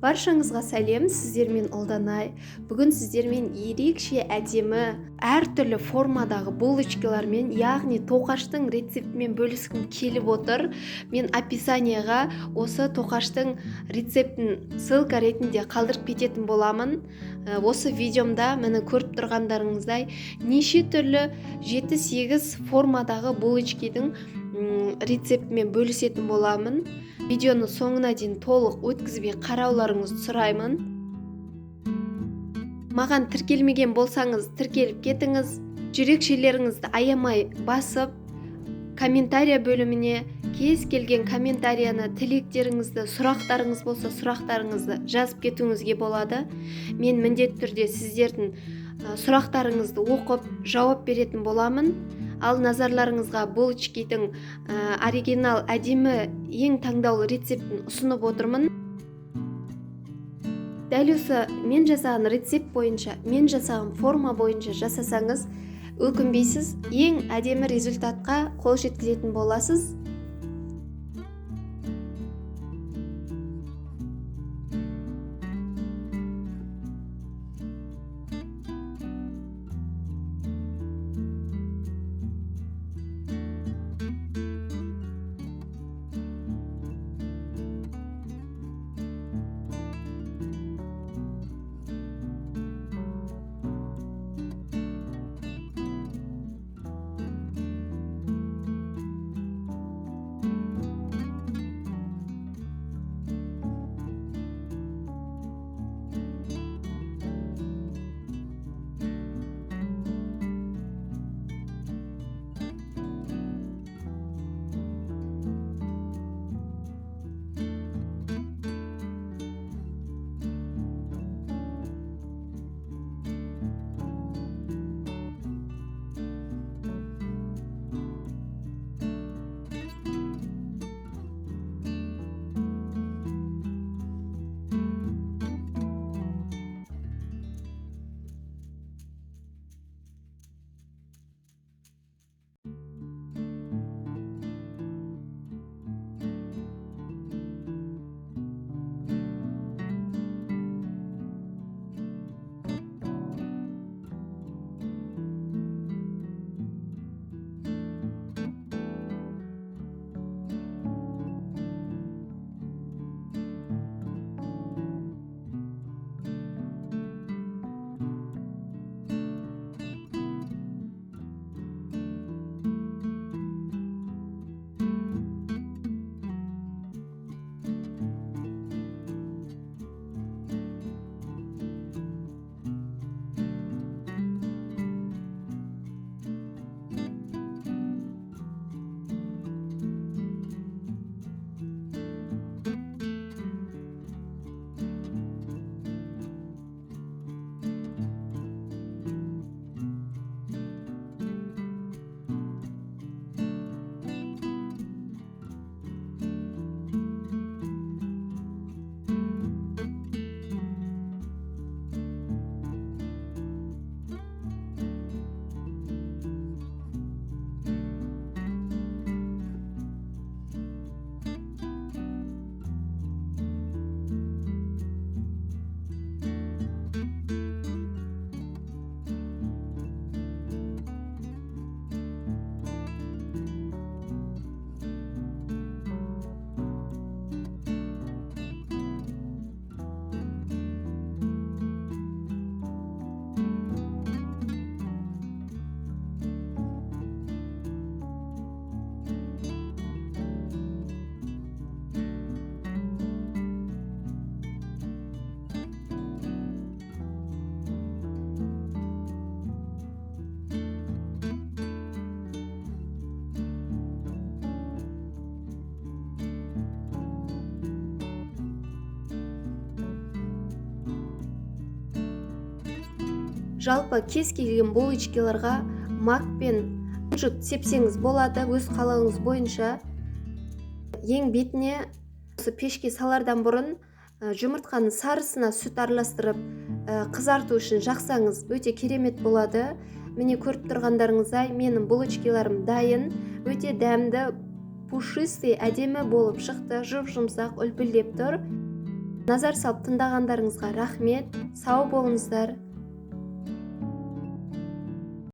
Баршаңызға сәлем, сіздермен Ұлданай. Бүгін сіздермен ерекше әдемі әртүрлі формадағы булочкалармен, яғни тоқаштың рецептімен бөліскім келіп отыр. Мен описанияға осы тоқаштың рецептін ссылка ретінде қалдырып кететін боламын. Осы видеомда мені көріп тұрғандарыңыздай неше түрлі 7-8 формадағы булочкидің рецептімен бөлісетін боламын. Видеоны соңына дейін толық өткізбей қарауларыңызды сұраймын. Маған тіркелмеген болсаңыз, тіркеліп кетіңіз. Жүрекшелеріңізді аямай басып, комментария бөліміне кез келген комментарияны, тілектеріңізді, сұрақтарыңыз болса, сұрақтарыңызды жазып кетуіңізге болады. Мен міндетті түрде сіздердің сұрақтарыңызды оқып, жауап беретін боламын. Ал назарларыңызға булочкидің оригинал әдемі ең таңдаулы рецептін ұсынып отырмын. Дәл осы мен жасаған рецепт бойынша, мен жасаған форма бойынша жасасаңыз, өкінбейсіз, ең әдемі результатқа қол жеткізетін боласыз. Жалпы кез келген булочкаларға мак пен күнжіт сепсеңіз болады, өз қалауыңыз бойынша. Ең бетіне осы пешке салардан бұрын жұмыртқаның сарысына сүт араластырып қызарту үшін жақсаңыз өте керемет болады. Міне көріп тұрғандарыңыздай менің булочкаларым дайын, өте дәмді, пушистый, әдемі болып шықты, жұп-жұмсақ, үлпілдеп тұр. назар салып тыңдағандарыңызға рахмет. Сау болыңыздар.